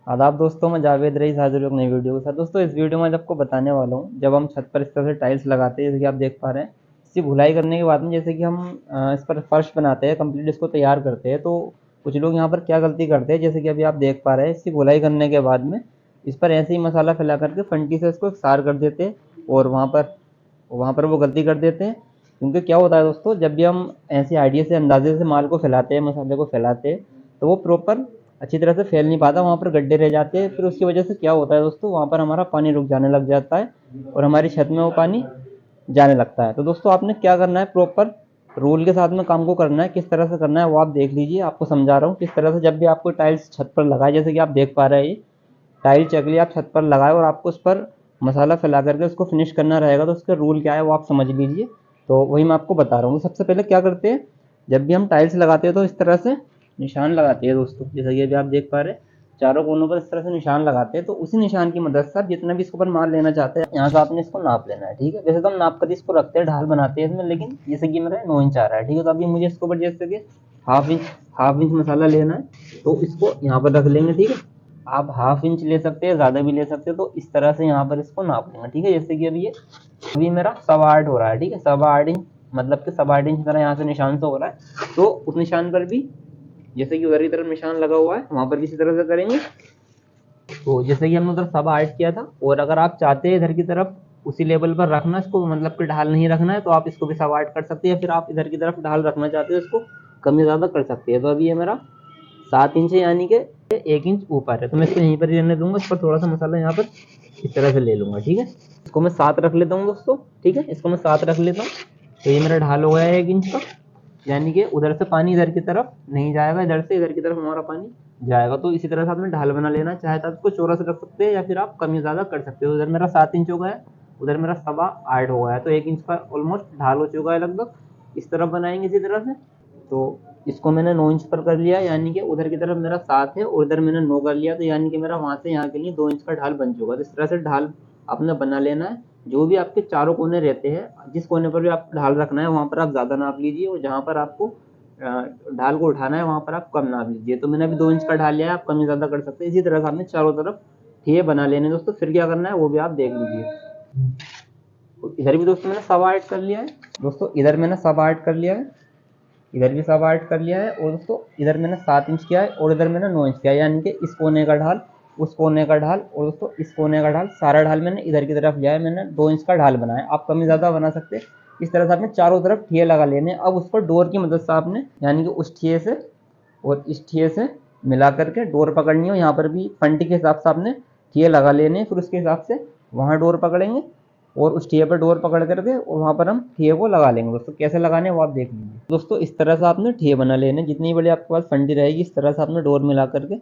आदाब दोस्तों, मैं जावेद रईस हाजिर हूँ नई वीडियो के साथ। दोस्तों इस वीडियो में आपको बताने वाला हूँ, जब हम छत पर इस तरह से टाइल्स लगाते हैं जैसे कि आप देख पा रहे हैं, इसकी धुलाई करने के बाद में जैसे कि हम इस पर फर्श बनाते हैं, कंप्लीट इसको तैयार करते हैं, तो कुछ लोग यहाँ पर क्या गलती करते हैं, जैसे कि अभी आप देख पा रहे हैं, इसकी धुलाई करने के बाद में इस पर ऐसे ही मसाला फैला करके फंटी से इसको सार कर देते हैं और वहाँ पर वो गलती कर देते हैं। क्योंकि क्या होता है दोस्तों, जब भी हम ऐसे आइडिया से अंदाजे से माल को फैलाते हैं, मसाले को फैलाते हैं, तो वो प्रॉपर अच्छी तरह से फैल नहीं पाता, वहाँ पर गड्ढे रह जाते हैं। फिर उसकी वजह से क्या होता है दोस्तों, वहाँ पर हमारा पानी रुक जाने लग जाता है और हमारी छत में वो पानी जाने लगता है। तो दोस्तों आपने क्या करना है, प्रॉपर रूल के साथ में काम को करना है। किस तरह से करना है वो आप देख लीजिए, आपको समझा रहा हूँ किस तरह से। जब भी आपको टाइल्स छत पर लगाए, जैसे कि आप देख पा रहे हैं, ये टाइल चकली आप छत पर लगाए और आपको उस पर मसाला फैला करके उसको फिनिश करना रहेगा, तो उसका रूल क्या है वो आप समझ लीजिए। तो वही मैं आपको बता रहा हूँ। तो सबसे पहले क्या करते हैं, जब भी हम टाइल्स लगाते हैं तो इस तरह से निशान लगाते हैं दोस्तों, जैसे कि अभी आप देख पा रहे हैं, चारों कोनों पर इस तरह से निशान लगाते हैं। तो उसी निशान की मदद से आप जितना भी इसके ऊपर माल लेना चाहते हैं, यहाँ से आपने इसको नाप लेना है, ठीक है। वैसे तो हम नाप कर इसको रखते हैं, ढाल बनाते हैं इसमें, लेकिन जैसे कि मेरा 9 इंच आ रहा है, ठीक है। तो अभी मुझे इसके ऊपर जैसे कि हाफ इंच मसाला लेना है, तो इसको यहाँ पर रख लेंगे, ठीक है। आप हाफ इंच ले सकते हैं, ज़्यादा भी ले सकते हो। तो इस तरह से यहाँ पर इसको नाप लेंगे, ठीक है। जैसे कि अभी मेरा 8.25 हो रहा है, ठीक है। 8.25 इंच मतलब कि 8.25 इंच मेरा यहाँ से निशान से हो रहा है। तो उस निशान पर भी जैसे कि उधर की तरफ निशान लगा हुआ है, वहाँ पर भी इसी तरह से करेंगे। तो जैसे कि हमने उधर 8.25 किया था, और अगर आप चाहते हैं इधर की तरफ उसी लेवल पर रखना इसको, मतलब कि ढाल नहीं रखना है, तो आप इसको भी 8.25 कर सकते हैं, या फिर आप इधर की तरफ ढाल रखना चाहते हो इसको कमी ज़्यादा कर सकते हैं। तो अभी ये मेरा 7 इंच है, यानी कि 1 इंच ऊपर है, तो मैं इसको यहीं पर ही रहने दूंगा। इस पर थोड़ा सा मसाला यहाँ पर इस तरह से ले लूंगा, ठीक है। इसको मैं 7 रख लेता हूँ दोस्तों, ठीक है। इसको मैं 7 रख लेता हूँ। तो ये मेरा ढाल हो गया है 1 इंच का, यानी कि उधर से पानी इधर की तरफ नहीं जाएगा, इधर से इधर की तरफ हमारा पानी जाएगा। तो इसी तरह से आपने ढाल बना लेना, चाहे तो आप इसको चौरस रख सकते हैं या फिर आप कमी ज़्यादा कर सकते हो। उधर मेरा 7 इंच हो गया है, उधर मेरा 8.25 हो गया है, तो 1 इंच का ऑलमोस्ट ढाल हो चुका है लगभग। इस तरफ बनाएंगे इसी तरह से। तो इसको मैंने 9 इंच पर कर लिया, यानी कि उधर की तरफ मेरा 7 है और इधर मैंने 9 कर लिया, तो यानी कि मेरा वहाँ से यहाँ के लिए 2 इंच का ढाल बन चुका है। तो इस तरह से ढाल आपने बना लेना है। जो भी आपके चारों कोने रहते हैं, जिस कोने पर भी आप ढाल रखना है वहाँ पर आप ज़्यादा नाप लीजिए, और जहाँ पर आपको ढाल को उठाना है वहाँ पर आप कम नाप लीजिए। तो मैंने अभी 2 इंच का ढाल लिया है, आप कम ज़्यादा कर सकते हैं। इसी तरह से आपने चारों तरफ ठिये बना लेने दोस्तों। फिर क्या करना है वो भी आप देख लीजिए। तो इधर भी दोस्तों मैंने 8.25 कर लिया है, दोस्तों इधर मैंने 8.25 कर लिया है, इधर भी 8.25 कर लिया है, और दोस्तों इधर मैंने 7 इंच किया है और इधर मैंने 9 इंच किया है, यानी कि इस कोने का ढाल, उस कोने का ढाल, और दोस्तों इस कोने का ढाल, सारा ढाल मैंने इधर की तरफ लिया है। मैंने 2 इंच का ढाल बनाया, आप कमी ज़्यादा बना सकते हैं। इस तरह से आपने चारों तरफ ठिये लगा लेने। अब उस पर डोर की मदद से आपने, यानी कि उस ठिये से और इस ठिये से मिला करके डोर पकड़नी हो। यहाँ पर भी फंटी के हिसाब से आपने ठिये लगा लेने, फिर उसके हिसाब से वहाँ डोर पकड़ेंगे और उस ठिये पर डोर पकड़ करके और वहाँ पर हम ठिये को लगा लेंगे। दोस्तों कैसे लगाने वो आप देख लीजिए। दोस्तों इस तरह से आपने ठिये बना लेने, जितनी बड़ी आपके पास फंडी रहेगी इस तरह से आपने डोर मिला करके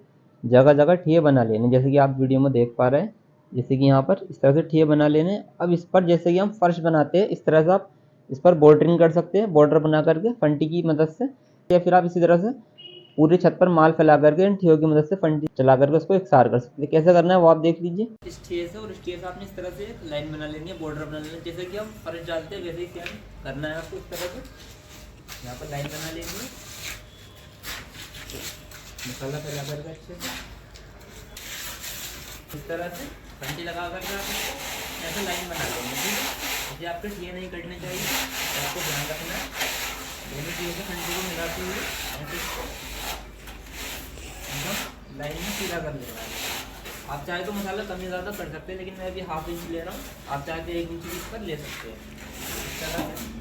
जगह जगह ठिये बना लेने, जैसे कि आप वीडियो में देख पा रहे हैं। जैसे कि यहाँ पर इस तरह से ठिये बना लेने। अब इस पर जैसे कि हम फर्श बनाते हैं, इस तरह से आप इस पर बॉर्डरिंग कर सकते हैं, बॉर्डर बना करके फंटी की मदद से, या फिर आप इसी तरह से पूरी छत पर माल फैला करके इन ठियों की मदद से फंडी चला करके उसको एकसार कर सकते हैं। कैसे करना है वो आप देख लीजिए। इस ठिये से और इस ठिये से आपने इस तरह से एक लाइन बना लेनी है, बॉर्डर बना लेना है, जैसे कि हम फर्श डालते हैं वैसे ही सेम करना है आपको। इस तरह से यहाँ पर लाइन बना लेनी है, मसाला फैला करके अच्छे से इस तरह से फंडी लगा करके आप इसको ऐसे लाइन बना लेंगे, ठीक है। जैसे आपके ठिये नहीं कटने चाहिए, तो आपको ध्यान रखना है। दोनों ठियों से फंडी को मिलाते हुए ऐसे इसको एकदम लाइन में सीधा कर लेना है। आप चाहे तो मसाला कमी ज़्यादा कर सकते हैं, लेकिन मैं अभी हाफ इंच ले रहा हूँ, आप चाहे तो 1 इंच भी इस पर ले सकते हैं। इस तरह से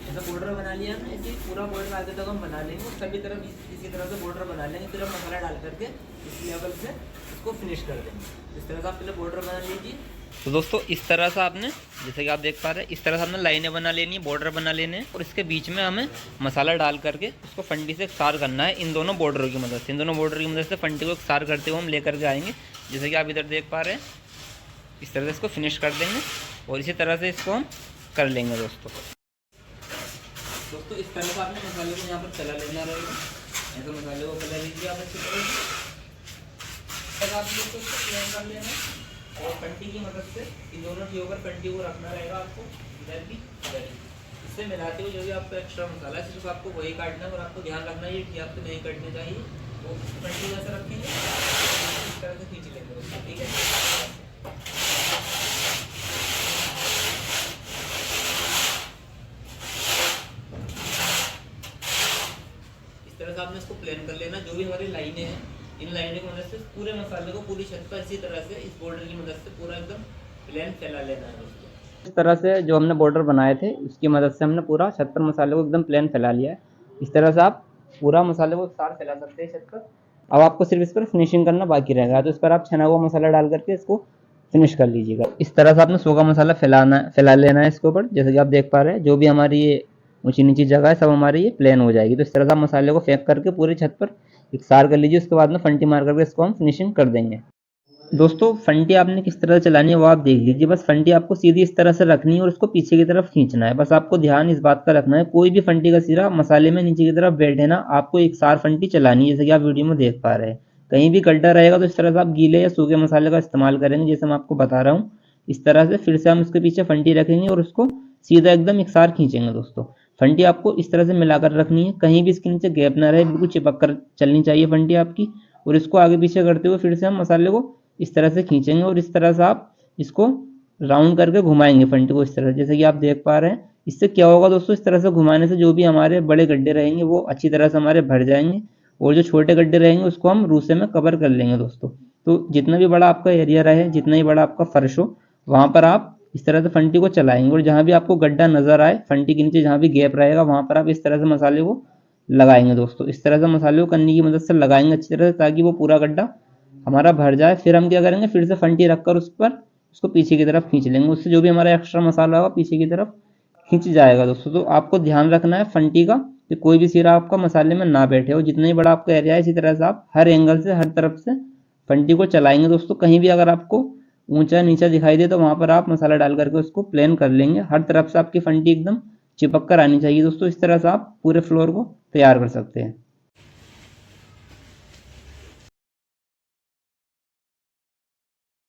ऐसा बॉर्डर बना लिया हमने, इसी पूरा बॉर्डर आगे तक हम बना लेंगे, सभी तरफ इसी तरह से बॉर्डर बना लेंगे। फिर हम मसाला डाल करके इस लेवल से इसको फिनिश कर देंगे। इस तरह से आप पहले बॉर्डर बना लीजिए। तो दोस्तों इस तरह से आपने, जैसे कि आप देख पा रहे हैं, इस तरह से हमने लाइनें बना लेनी है, बॉर्डर बना लेने हैं, और इसके बीच में हमें मसाला डाल करके उसको फंडी से एकसार करना है। इन दोनों बॉर्डरों की मदद से, इन दोनों बॉर्डर की मदद से फंडी को एकसार करते हुए हम लेकर के आएंगे, जैसे कि आप इधर देख पा रहे हैं। इस तरह से इसको फिनिश कर देंगे और इसी तरह से इसको हम कर लेंगे दोस्तों। इस तरह से आपने मसाले को यहाँ पर चला लेना रहेगा, ऐसे मसाले को चला लीजिए आप अच्छी तरह से। आप इसको प्लेन कर लेना और कंटी की मदद से इन दोनों ठियों पर कंटी को रखना रहेगा आपको, इधर भी इधर भी। इससे मिलाते हुए जो भी आपका एक्स्ट्रा मसाला है सिर्फ आपको वही काटना है, और आपको ध्यान रखना है ये ठिया आपको नहीं कटने चाहिए। तो कंटी को ऐसे रखेंगे इसको प्लेन कर लेना। जो भी हमारी लाइनें हैं, इन लाइनों की मदद से पूरे मसाले को पूरी छत पर इसी तरह से इस बॉर्डर की मदद से पूरा एकदम प्लेन फैला लेना है दोस्तों। इस तरह से जो हमने बॉर्डर बनाए थे उसकी मदद से हमने पूरा छत पर मसाले को एकदम प्लेन फैला लिया है। इस तरह से आप पूरा मसाले को सार फैला सकते हैं छत पर। अब आपको सिर्फ इस पर फिनिशिंग करना बाकी रहेगा, तो इस पर आप छना हुआ मसाला डाल करके इसको फिनिश कर लीजिएगा। इस तरह से आपने सूखा मसाला फैला लेना है इसके ऊपर। जैसे कि आप देख पा रहे हैं, जो भी हमारी ये ऊंची नीची जगह है सब हमारी ये प्लेन हो जाएगी। तो इस तरह से आप मसाले को फेंक करके पूरी छत पर इकसार कर लीजिए। उसके बाद में फंटी मार करके इसको हम फिनिशिंग कर देंगे। दोस्तों फंटी आपने किस तरह से चलानी है वो आप देख लीजिए। बस फंटी आपको सीधी इस तरह से रखनी है और उसको पीछे की तरफ खींचना है। बस आपको ध्यान इस बात का रखना है, कोई भी फंटी का सिरा मसाले में नीचे की तरफ बैठे ना, आपको एकसार फंटी चलानी है। जैसे कि आप वीडियो में देख पा रहे हैं, कहीं भी गड्ढा रहेगा तो इस तरह से आप गीले या सूखे मसाले का इस्तेमाल करेंगे, जैसे मैं आपको बता रहा हूँ। इस तरह से फिर से हम उसके पीछे फंटी रखेंगे और उसको सीधा एकदम एकसार खींचेंगे। दोस्तों फंटी आपको इस तरह से मिलाकर रखनी है, कहीं भी इसके नीचे गैप ना रहे, बिल्कुल चिपक कर चलनी चाहिए फंटी आपकी। और इसको आगे पीछे करते हुए फिर से हम मसाले को इस तरह से खींचेंगे और इस तरह से आप इसको राउंड करके घुमाएंगे फंटी को इस तरह से, जैसे कि आप देख पा रहे हैं। इससे क्या होगा दोस्तों, इस तरह से घुमाने से जो भी हमारे बड़े गड्ढे रहेंगे वो अच्छी तरह से हमारे भर जाएंगे और जो छोटे गड्ढे रहेंगे उसको हम रूसे में कवर कर लेंगे दोस्तों। तो जितना भी बड़ा आपका एरिया रहे, जितना ही बड़ा आपका फर्श हो, वहां पर आप इस तरह से फंटी को चलाएंगे और जहां भी आपको गड्ढा नजर आए फंटी के नीचे जहां भी गैप रहेगा वहां पर आप इस तरह से मसाले को लगाएंगे। दोस्तों इस तरह से मसाले को करने की मदद से लगाएंगे अच्छी तरह से, ताकि वो पूरा गड्ढा हमारा भर जाए। फिर हम क्या करेंगे, फिर से फंटी रखकर उस पर उसको पीछे की तरफ खींच लेंगे। उससे जो भी हमारा एक्स्ट्रा मसाला होगा पीछे की तरफ खींच जाएगा दोस्तों। तो आपको ध्यान रखना है फंटी का कि कोई भी सिरा आपका मसाले में ना बैठे हो। जितना ही बड़ा आपका एरिया है इसी तरह से आप हर एंगल से हर तरफ से फंटी को चलाएंगे दोस्तों। कहीं भी अगर आपको ऊंचा नीचा दिखाई दे तो वहां पर आप मसाला डाल करके उसको प्लेन कर लेंगे। हर तरफ से आपकी फंटी एकदम चिपक कर आनी चाहिए दोस्तों। इस तरह से आप पूरे फ्लोर को तैयार कर सकते हैं।